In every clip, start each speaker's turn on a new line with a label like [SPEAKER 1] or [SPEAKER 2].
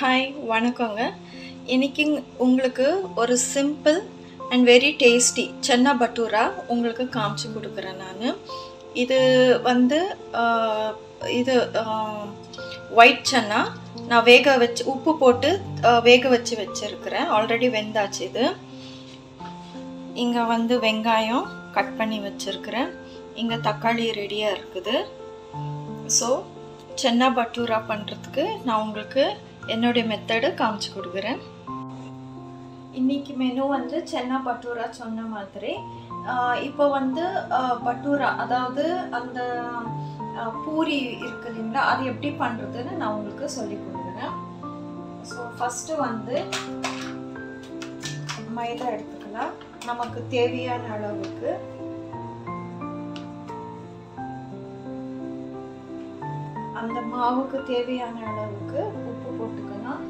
[SPEAKER 1] Hi வணக்கங்க. இன்னைக்கு உங்களுக்கு ஒரு simple and very tasty chana bhatura உங்களுக்கு காமிச்சு கொடுக்குறேன். நான் இது வந்து இது ஒயிட் சன்னா நான் வேக வச்சு உப்பு போட்டு வேக வச்சு வச்சுருக்கிறேன். ஆல்ரெடி வெந்தாச்சு. இது இங்கே வந்து வெங்காயம் கட் பண்ணி வச்சுருக்கிறேன். இங்கே தக்காளி ரெடியாக இருக்குது. ஸோ சன்னா பட்டூரா பண்ணுறதுக்கு நான் உங்களுக்கு என்னுடைய மெத்தடு காமிச்சு கொடுக்குறேன். இன்னைக்கு மெனு வந்து சன்னா பட்டூரா சொன்ன மாதிரி. இப்போ வந்து பட்டூரா அதாவது அந்த பூரி இருக்கு இல்லைங்களா, அது எப்படி பண்ணுறதுன்னு நான் உங்களுக்கு சொல்லி கொடுக்குறேன். ஸோ ஃபஸ்ட்டு வந்து மைதா எடுத்துக்கலாம். நமக்கு தேவையான அளவுக்கு அந்த மாவுக்கு தேவையான அளவுக்கு உப்பு போட்டுக்கலாம்.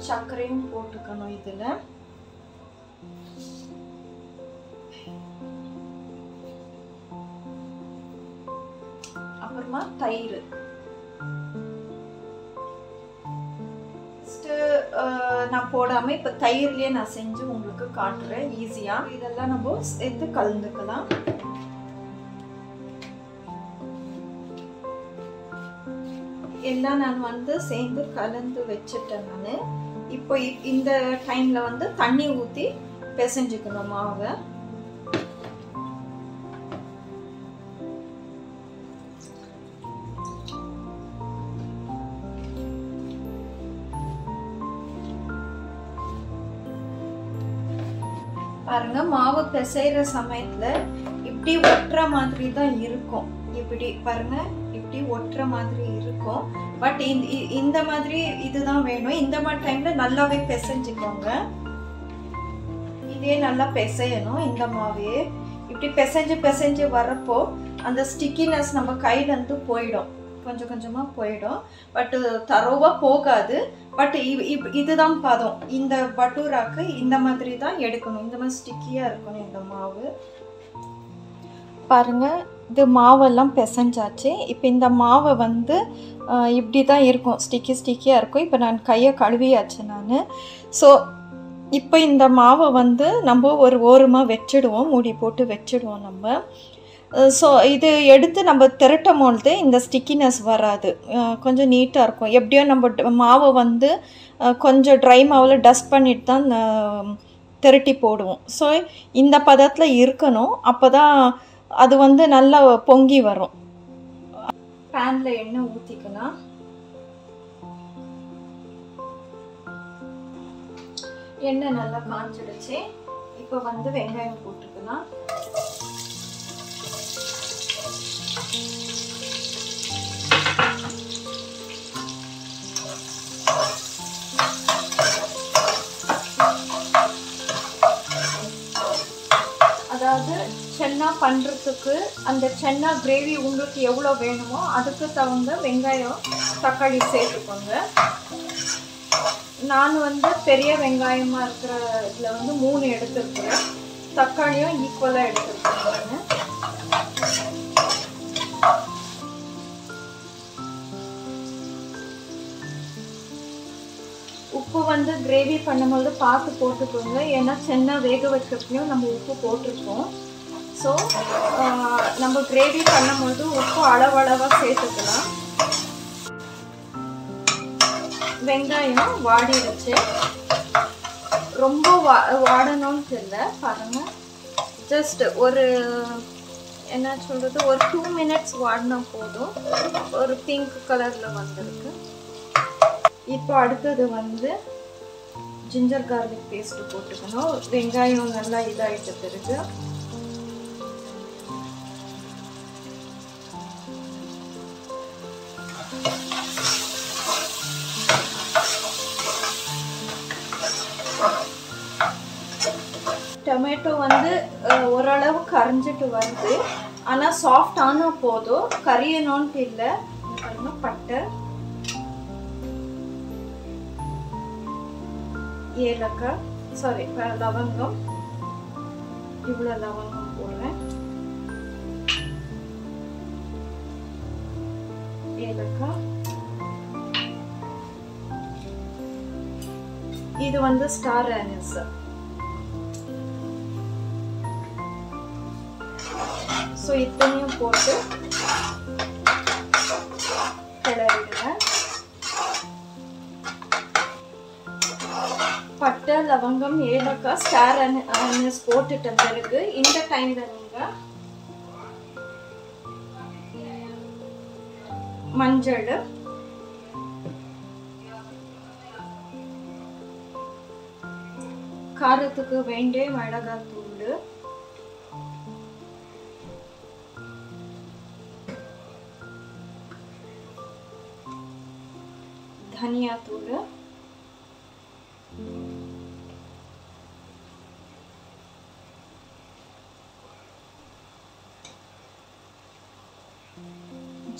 [SPEAKER 1] சர்க்கரையும் போட்டுக்கணும் இதுல. அப்புறமா தயிர். நான் போடாம இப்ப தயிர்லயே நான் செஞ்சு உங்களுக்கு காட்டுறேன் ஈஸியா. இதெல்லாம் நம்ம சேர்த்து கலந்துக்கலாம். எல்லாம் நான் வந்து சேர்ந்து கலந்து வச்சுட்டேன். நான் இப்போ இந்த டைம்ல வந்து தண்ணி ஊத்தி பிசைஞ்சுக்கணும் மாவை. பாருங்க, மாவு பிசைற சமயத்துல இப்படி ஒட்டுற மாதிரி தான் இருக்கும். இப்படி பாருங்க, இப்படி ஒட்டுற மாதிரி இருக்கும். பட் இந்த மாதிரி இதுதான் வேணும். இந்த மாதிரி டைம்ல நல்லாவே பிசைஞ்சுக்கோங்க. இதே நல்லா பிசையணும். இந்த மாவே இப்படி பிசைஞ்சு வரப்போ அந்த ஸ்டிக்கினஸ் நம்ம கையில இருந்து போயிடும், கொஞ்சம் கொஞ்சமா போயிடும். பட் தரோவா போகாது. பட் இதுதான் பதம். இந்த பட்டூராக்கு இந்த மாதிரி தான் எடுக்கணும். இந்த மாதிரி ஸ்டிக்கியா இருக்கணும் இந்த மாவு. பாருங்க, இது மாவெல்லாம் பிசைஞ்சாச்சு. இப்போ இந்த மாவை வந்து இப்படி தான் இருக்கும், ஸ்டிக்கியாக இருக்கும். இப்போ நான் கையை கழுவியாச்சு நான். ஸோ இப்போ இந்த மாவை வந்து நம்ம ஒரு ஓரமாக வச்சிடுவோம், மூடி போட்டு வச்சிடுவோம் நம்ம. ஸோ இது எடுத்து நம்ம திரட்டும் பொழுது இந்த ஸ்டிக்கினஸ் வராது, கொஞ்சம் நீட்டாக இருக்கும். எப்படியோ நம்ம மாவை வந்து கொஞ்சம் ட்ரை மாவில் டஸ்ட் பண்ணிட்டு தான் திரட்டி போடுவோம். ஸோ இந்த பதத்தில் இருக்கணும். அப்போ தான் அது வந்து நல்லா பொங்கி வரும். பேனில் எண்ணெய் ஊற்றிக்கலாம். எண்ணெய் நல்லா காஞ்சிடுச்சு. இப்போ வந்து வெங்காயம் போட்டுக்கலாம். அதாவது சன்னா பண்ணுறதுக்கு அந்த சன்னா கிரேவி உங்களுக்கு எவ்வளோ வேணுமோ அதுக்கு தகுந்த வெங்காயம் தக்காளி சேர்த்துக்கோங்க. நான் வந்து பெரிய வெங்காயமாக இருக்கிற இதில் வந்து 3 எடுத்துருக்குறேன். தக்காளியும் ஈக்குவலாக எடுத்துருக்கேன் நான். உப்பு வந்து கிரேவி பண்ணும்போது பார்த்து போட்டுக்கோங்க. ஏன்னா சன்னா வேக வைக்கிறப்பையும் நம்ம உப்பு போட்டிருக்கோம். ஸோ நம்ம கிரேவி பண்ணும்போது உப்பு அளவளவாக சேர்த்துக்கலாம். வெங்காயம் வாடிடுச்சு. ரொம்ப வாடணும்னு தெரியல. பாருங்கள், ஜஸ்ட் ஒரு என்ன சொல்கிறது, ஒரு 2 மினிட்ஸ் வாடினா போதும். ஒரு பிங்க் கலரில் வந்திருக்கு. இப்போ அடுத்தது வந்து ஜிஞ்சர் கார்லிக் பேஸ்ட்டு போட்டுக்கணும். வெங்காயம் நல்லா இதாகிட்ட பிறகு டொமேட்டோ வந்து ஓரளவு கரைஞ்சிட்டு வருது. ஆனால் சாஃப்ட் ஆனால் போதும், கரியணும்ட்டு இல்லை. பட்டை, ஏலக்காய், சாரி லவங்கம், இவ்வளோ லவங்கம் போடுறேன். ஏலக்காய். இது வந்து ஸ்டார் அனீஸ். ஸோ இத்தனையும் போட்டு கிளறிடுங்க. பட்டை, லவங்கம், ஏலக்காய், ஸ்டார் அனீஸ் போட்டுட்ட பிறகு இந்த டைம்ல நீங்க மஞ்சள், காரத்துக்கு வேண்டிய மிளகாய் தூள், தனியா தூள்,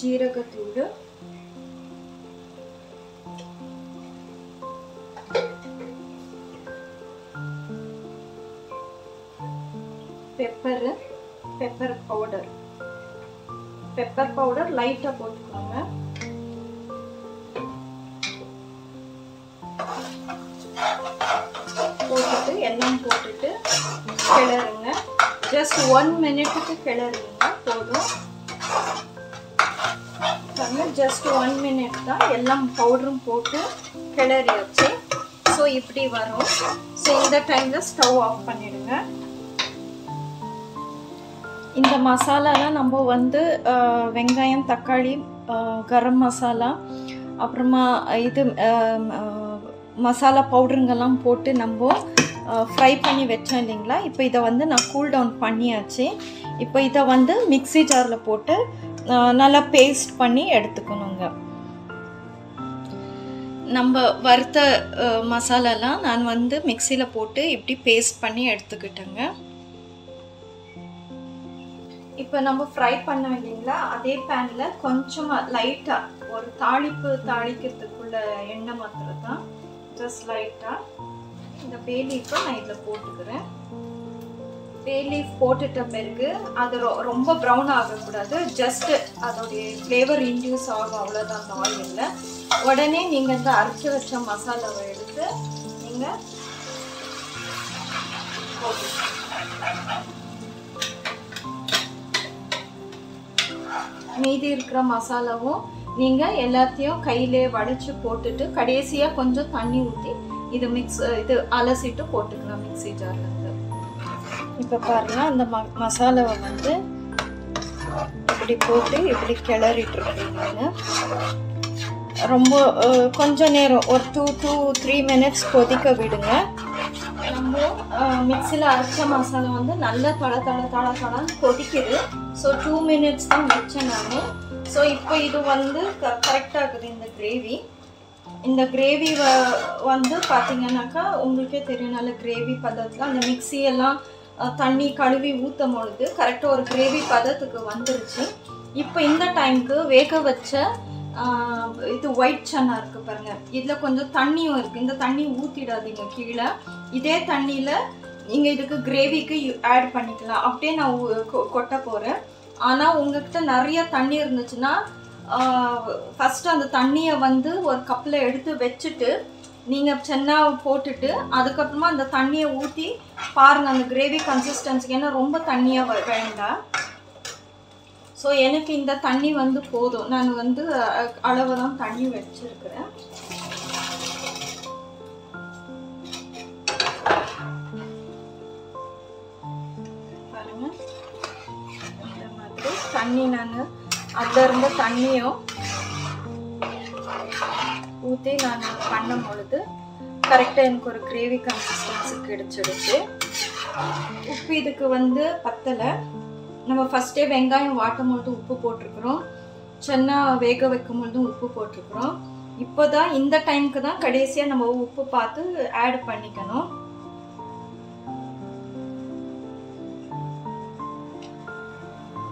[SPEAKER 1] ஜீரகத்தூள், பெப்பர் பவுடர் லைட்டா போட்டுக்கோங்க. போட்டுட்டு எல்லாம் போட்டுட்டு கிளறுங்க. ஜஸ்ட் 1 மினிட்டுக்கு கிளறுங்க போதும். ஜஸ்ட் 1 மினிட் தான். எல்லாம் பவுடரும் போட்டு கிளறியாச்சு. ஸோ இப்படி வரும். ஸோ இந்த டைம்ல ஸ்டவ் ஆஃப் பண்ணிடுங்க. இந்த மசாலாலாம் நம்ம வந்து வெங்காயம், தக்காளி, கரம் மசாலா, அப்புறமா இது மசாலா பவுடருங்கெல்லாம் போட்டு நம்ம ஃப்ரை பண்ணி வச்சோம் இல்லைங்களா. இப்போ இதை வந்து நான் கூல் டவுன் பண்ணியாச்சு. இப்போ இதை வந்து மிக்ஸி ஜாரில் போட்டு நல்லா பேஸ்ட் பண்ணி எடுத்துக்கணுங்க. நம்ம வறுத்த மசாலாலாம் நான் வந்து மிக்சியில் போட்டு இப்படி பேஸ்ட் பண்ணி எடுத்துக்கிட்டேங்க. இப்போ நம்ம ஃப்ரை பண்ணோம் இல்லைங்களா, அதே பேனில் கொஞ்சமாக லைட்டாக ஒரு தாளிக்கிறதுக்குள்ள எண்ணெய் மாத்திரம் தான். ஜஸ்ட் லைட்டாக இந்த பே லீஃபை நான் இதில் போட்டுக்கிறேன். பே லீஃப் போட்டுட்ட பிறகு அது ரொம்ப ப்ரௌன் ஆகக்கூடாது. ஜஸ்ட் அதோடைய ஃப்ளேவர் இன்டியூஸ் ஆகும், அவ்வளோதான். அந்த ஆயிலில் உடனே நீங்கள் இந்த அரைச்சி வச்ச மசாலாவை எடுத்து நீங்கள் போட்டு மீதி இருக்கிற மசாலாவும் நீங்கள் எல்லாத்தையும் கையிலே வடித்து போட்டுட்டு கடைசியாக கொஞ்சம் தண்ணி ஊற்றி இது அலசிட்டு போட்டுக்கலாம் மிக்ஸி ஜார்லேருந்து. இப்போ பாருங்கள், அந்த மசாலாவை வந்து இப்படி போட்டு இப்படி கிளறிட்டு இருக்கீங்க. ரொம்ப கொஞ்சம் நேரம் ஒரு 2 to 3 மினிட்ஸ் கொதிக்க விடுங்க. நம்ம மிக்ஸியில் அரைச்ச மசாலா வந்து நல்லா தளன்னு கொதிக்குது. ஸோ 2 மினிட்ஸ் தான் வச்சேன் நான். ஸோ இப்போ இது வந்து கரெக்டாக இருக்குது இந்த கிரேவி. இந்த கிரேவி வந்து பார்த்தீங்கன்னாக்கா உங்களுக்கே தெரியும், நல்ல கிரேவி பதத்தில் அந்த மிக்ஸியெல்லாம் தண்ணி கழுவி ஊற்றும் பொழுது கரெக்டாக ஒரு கிரேவி பதத்துக்கு வந்துருச்சு. இப்போ இந்த டைமுக்கு வேக வச்ச இது ஒயிட் சன்னா இருக்குது பாருங்கள், இதில் கொஞ்சம் தண்ணியும் இருக்குது. இந்த தண்ணி ஊற்றிடாதீங்க கீழே. இதே தண்ணியில் நீங்கள் இதுக்கு கிரேவிக்கு ஆட் பண்ணிக்கலாம். அப்படியே நான் கொட்ட போகிறேன். ஆனால் உங்கள்கிட்ட நிறைய தண்ணி இருந்துச்சுன்னா ஃபஸ்ட்டு அந்த தண்ணியை வந்து ஒரு கப்பில் எடுத்து வச்சுட்டு நீங்கள் சென்னாவை போட்டுட்டு அதுக்கப்புறமா அந்த தண்ணியை ஊற்றி பாருங்கள் அந்த கிரேவி கன்சிஸ்டன்சிக்கு. ஏன்னா ரொம்ப தண்ணியாக வேண்டாம். ஸோ எனக்கு இந்த தண்ணி வந்து போதும். நான் வந்து அளவு தான் தண்ணி வச்சுருக்கிறேன். பாருங்கள், இந்த மாதிரி தண்ணி நான் அதில் இருந்த தண்ணியும் ஊற்றி நான் பண்ணும் பொழுது கரெக்டாக எனக்கு ஒரு கிரேவி கன்சிஸ்டன்சி கிடைச்சிடுச்சு. உப்பு இதுக்கு வந்து பத்தலை. நம்ம ஃபஸ்ட்டே வெங்காயம் வாட்டும் பொழுது உப்பு போட்டிருக்கிறோம், சென்னா வேக வைக்கும் பொழுதும் உப்பு போட்டிருக்கிறோம். இப்போ தான் இந்த டைமுக்கு தான் கடைசியாக நம்ம உப்பு பார்த்து ஆட் பண்ணிக்கணும்.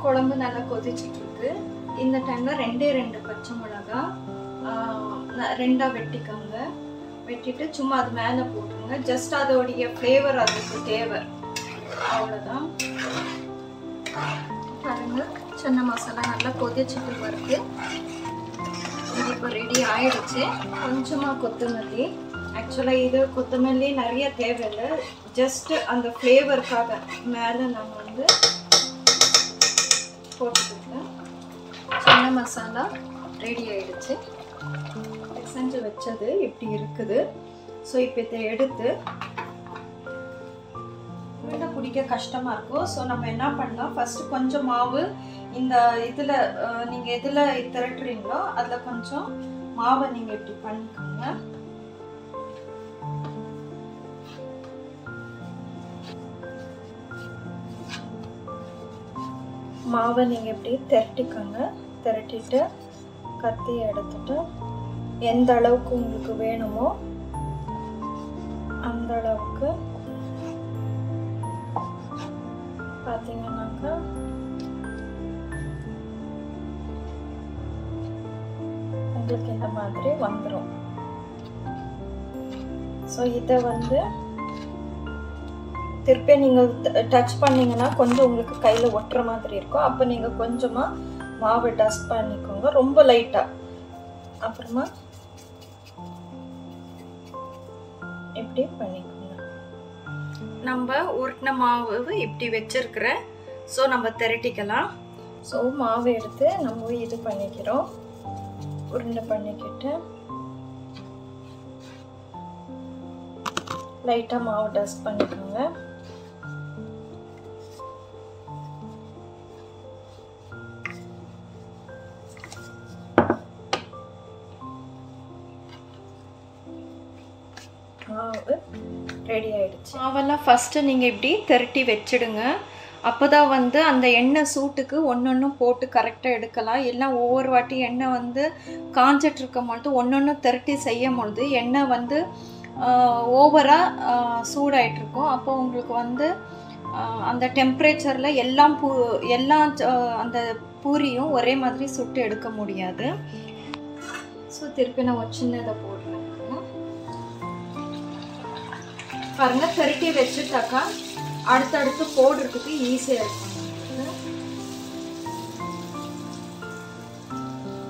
[SPEAKER 1] குழம்பு நல்லா கொதிச்சுட்டு இருக்கு. இந்த டைமில் 2 பச்சை மிளகா 2 வெட்டிக்கோங்க. வெட்டிட்டு சும்மா அது மேலே போட்டுருங்க. ஜஸ்ட் அதோடைய ஃப்ளேவர் அதுக்கு தேவை, அவ்வளோதான். பாருங்க, சின்ன மசாலா நல்லா கொதிச்சுட்டு வருது. இது இப்போ ரெடி ஆயிடுச்சு. கொஞ்சமாக கொத்தமல்லி, ஆக்சுவலாக இது கொத்தமல்லி நிறைய தேவையில்லை, ஜஸ்ட் அந்த ஃப்ளேவருக்காக மேலே நம்ம வந்து போட்டுக்கிட்டேன். சின்ன மசாலா ரெடி ஆயிடுச்சு. செஞ்சு வச்சது இப்படி இருக்குது. ஸோ இப்போ இதை எடுத்து உருண்டை பிடிக்க கஷ்டமாக இருக்கும். ஸோ நம்ம என்ன பண்ணலாம், ஃபஸ்ட்டு கொஞ்சம் மாவு இந்த இதில் நீங்கள் எதில் திரட்டுறீங்களோ அதில் கொஞ்சம் மாவை நீங்கள் இப்படி பண்ணிக்கோங்க. மாவை நீங்கள் இப்படி திரட்டிக்கோங்க. திரட்டிட்டு கத்தியை எடுத்துட்டு எந்த அளவுக்கு உங்களுக்கு வேணுமோ அந்த அளவுக்கு பார்த்தீங்கன்னாக்கா உங்களுக்கு இந்த மாதிரி வந்துடும். ஸோ இதை வந்து திருப்பி நீங்கள் டச் பண்ணிங்கன்னா கொஞ்சம் உங்களுக்கு கையில் ஒட்டுற மாதிரி இருக்கும். அப்போ நீங்கள் கொஞ்சமாக மாவை டஸ்ட் பண்ணிக்கோங்க, ரொம்ப லைட்டாக. அப்புறமா இப்படி பண்ணிக்கோங்க. நம்ம உருட்டின மாவு இப்படி வச்சிருக்கிறேன். ஸோ நம்ம திரட்டிக்கலாம். ஸோ மாவு எடுத்து நம்ம இது பண்ணிக்கிறோம், உருண்டை பண்ணிக்கிட்டு லைட்டாக மாவு டஸ்ட் பண்ணிக்கோங்க. மாவு ரெடி ஆயிடுச்சு. மாவெல்லாம் ஃபஸ்ட்டு நீங்கள் இப்படி திரட்டி வச்சிடுங்க. அப்போ தான் வந்து அந்த எண்ணெய் சூட்டுக்கு ஒன்றொன்றும் போட்டு கரெக்டாக எடுக்கலாம். எல்லாம் ஒவ்வொரு வாட்டி எண்ணெய் வந்து காஞ்சிட்டு இருக்கும் பொழுது ஒன்றொன்று திரட்டி செய்யும் பொழுது எண்ணெய் வந்து ஓவராக சூடாயிட்ருக்கும். அப்போ உங்களுக்கு வந்து அந்த டெம்பரேச்சரில் எல்லாம் அந்த பூரியும் ஒரே மாதிரி சுட்டு எடுக்க முடியாது. ஸோ திருப்பி நான் ஒரு சின்னதை போடுறேன் பாருங்க. திரட்டி வச்சுட்டாக்கா அடுத்தடுத்து போடுறதுக்கு ஈஸியாக இருக்கும்.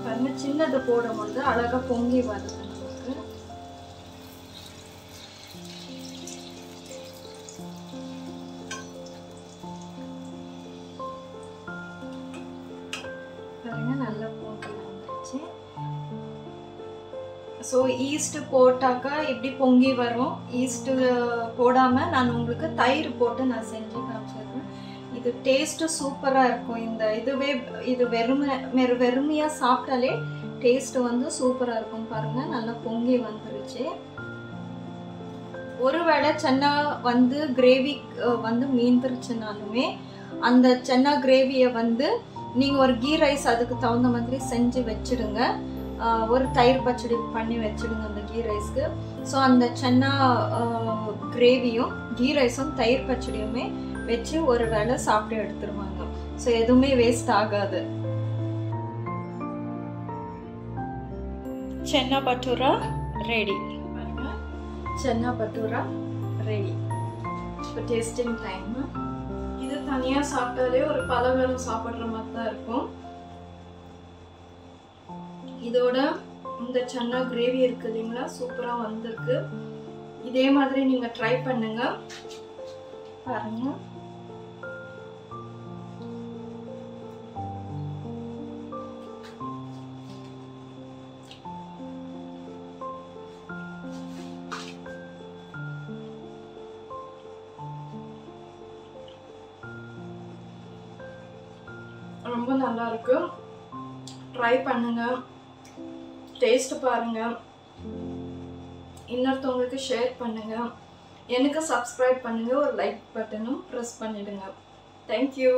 [SPEAKER 1] பாருங்க, சின்னதை போடும்போது அழகாக பொங்கி வருது நமக்கு. பாருங்க, நல்லா பொங்கி வந்துருச்சு. ஸோ ஈஸ்ட்டு போட்டாக்கா இப்படி பொங்கி வரும். ஈஸ்ட்டு போடாமல் நான் உங்களுக்கு தயிர் போட்டு நான் செஞ்சு காமிச்சிருக்கேன். இது டேஸ்ட்டு சூப்பராக இருக்கும். இது வெறுமையாக சாப்பிட்டாலே டேஸ்ட்டு வந்து சூப்பராக இருக்கும். பாருங்கள், நல்லா பொங்கி வந்துருச்சு. ஒருவேளை சென்னா வந்து கிரேவி வந்து மீந்துருச்சுனாலுமே அந்த சென்னா கிரேவியை வந்து நீங்கள் ஒரு கீ ரைஸ் அதுக்கு தகுந்த மாதிரி செஞ்சு வச்சுடுங்க. ஒரு தயிர் பச்சடி பண்ணி வச்சுடுங்க அந்த கீ ரைஸ்க்கு. ஸோ அந்த சென்னா கிரேவியும் கீ ரைஸும் தயிர் பச்சடியுமே வச்சு ஒரு வேளை சாப்பிட்டு எடுத்துருவாங்க. ஸோ எதுவுமே வேஸ்ட் ஆகாது. சென்னா பட்டூரா ரெடி. சென்னா பட்டூரா ரெடி. இப்போ டேஸ்டிங் டைம். இது தனியாக சாப்பிட்டாலே ஒரு பலகாரம் சாப்பிட்ற மாதிரி தான் இருக்கும். இதோட இந்த சன்னா கிரேவி இருக்கு இல்லைங்களா, சூப்பராக வந்திருக்கு. இதே மாதிரி நீங்கள் ட்ரை பண்ணுங்க. பாருங்க, ரொம்ப நல்லா இருக்கு. ட்ரை பண்ணுங்க, டேஸ்ட் பாருங்க, இன்னொருத்தவங்களுக்கு ஷேர் பண்ணுங்க, எனக்கு சப்ஸ்கிரைப் பண்ணுங்க, ஒரு லைக் பட்டனும் ப்ரெஸ் பண்ணிடுங்க. தேங்க்யூ.